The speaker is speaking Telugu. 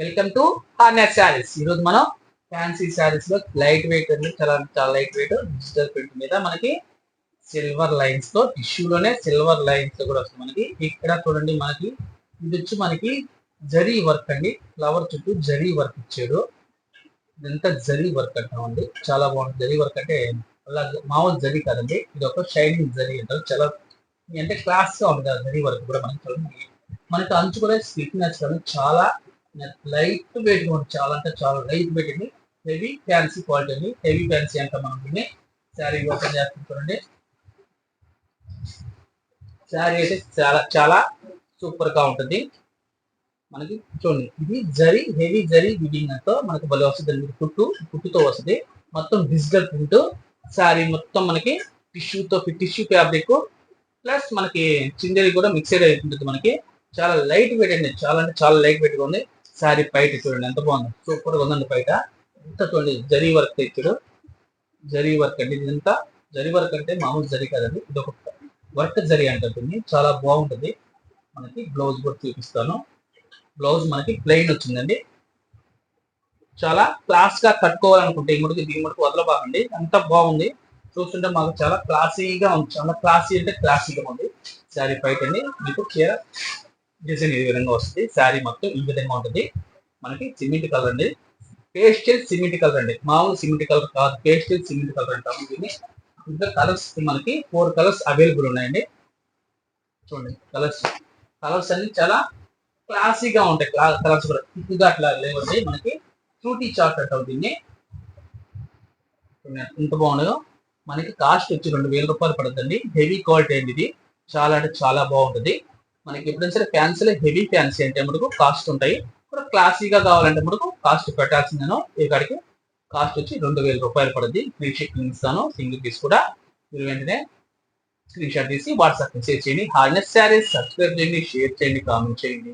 Welcome to Hornet saris. ఈరోజు మనం ఫ్యాన్సీ శారీస్ లో లైట్ వెయిట్ అండి, చాలా చాలా లైట్ వెయిట్ డిజిటల్ ప్రింట్ మీద మనకి సిల్వర్ లైన్స్ తో టిష్యూలోనే సిల్వర్ లైన్స్ తో కూడా వస్తుంది. మనకి ఇక్కడ చూడండి, మనకి ఇది వచ్చి మనకి జరీ వర్క్ అండి. ఫ్లవర్ చుట్టూ జరీ వర్క్ ఇచ్చాడు. ఇదంతా జరీ వర్క్ అంటామండి, చాలా బాగుంటుంది. జరీ వర్క్ అంటే అలా మామూలు జరీ కాదండి, ఇది ఒక షైనింగ్ జరీ అంటారు. చాలా అంటే క్లాస్ గా ఉంటుంది జరీ వర్క్ కూడా. మనకి అంచు కూడా స్టిఫ్నెస్ కానీ చాలా లైట్ వెయిట్ గా ఉంటుంది. చాలా అంటే చాలా లైట్ వెయిట్ అండి. హెవీ ఫ్యాన్సీ క్వాలిటీ అండి. హెవీ ఫ్యాన్సీ అంటాం మనం దీన్ని. శారీ ఓపెన్ చేస్తాం చూడండి. శారీ అయితే చాలా చాలా సూపర్ గా ఉంటుంది. మనకి చూడండి, ఇది జరీ హెవీ జరీ వివింగ్ తో మనకి భలే వస్తుంది. కుట్టుతో వస్తుంది. మొత్తం డిజిటల్ ప్రింట్ శారీ మొత్తం మనకి టిష్యూ ఫ్యాబ్రిక్ ప్లస్ మనకి చిందరి కూడా మిక్సర్ అయి ఉంటుంది. మనకి చాలా లైట్ వెయిట్ అండి, చాలా అంటే చాలా లైట్ వెయిట్ గా ఉంది. శారీ బయట చూడండి ఎంత బాగుంది, సూపర్ గా ఉందండి. బయట ఎంత చూడండి జరీ వర్క్ తెచ్చాడు. జరీ వర్క్ అండి, ఇదంతా జరీ వర్క్ అంటే మామూలు జరీ కాదండి, ఇది ఒక వర్క్ జరీ అంటుంది. చాలా బాగుంటుంది. మనకి బ్లౌజ్ కూడా చూపిస్తాను. బ్లౌజ్ మనకి ప్లెయిన్ వచ్చిందండి. చాలా క్లాస్ గా కట్టుకోవాలనుకుంటే దీని మటుకు వదలబాకండి, అంత బాగుంది. చూస్తుంటే మాకు చాలా క్లాసీగా ఉంది. చాలా క్లాసీ అంటే క్లాసీగా ఉంది. శారీ బయట అండి మీకు చీర డిజైన్ ఈ విధంగా వస్తుంది. శారీ మొత్తం ఈ విధంగా ఉంటుంది. మనకి సిమెంట్ కలర్ అండి, పేస్టల్ సిమెంట్ కలర్ అండి, మామూలు సిమెంట్ కలర్ కాదు, పేస్టల్ సిమెంట్ కలర్ అంటాము దీన్ని. ఇంకా కలర్స్ మనకి 4 కలర్స్ అవైలబుల్ ఉన్నాయండి. చూడండి కలర్స్ అన్ని చాలా క్లాసీగా ఉంటాయి. కలర్స్ కూడా థిక్గా అట్లా లేవండి. మనకి ఫ్రూటీ చాట్ అంటాం దీన్ని. ఇంత బాగుండదు. మనకి కాస్ట్ వచ్చి 2000 రూపాయలు పడుతుంది. హెవీ క్వాలిటీ అండి ఇది, చాలా అంటే చాలా బాగుంటుంది. మనకి ఎప్పుడైనా సరే ఫ్యాన్సీలో హెవీ ఫ్యాన్సీ అంటే మనకు కాస్ట్ ఉంటాయి. ఇప్పుడు క్లాసీగా కావాలంటే మనకు కాస్ట్ పెట్టాల్సిందేనో ఇక్కడికి కాస్ట్ వచ్చి 2000 రూపాయలు పడుతుంది. ఫ్రీ షిప్పింగ్ ఇస్తాను. సింగిల్ పీస్ కూడా మీరు వెంటనే స్క్రీన్ షాట్ తీసి వాట్సాప్ మెసేజ్ చేయండి. హార్నెస్ శారీస్ సబ్స్క్రైబ్ చేయండి, షేర్ చేయండి, కామెంట్ చేయండి.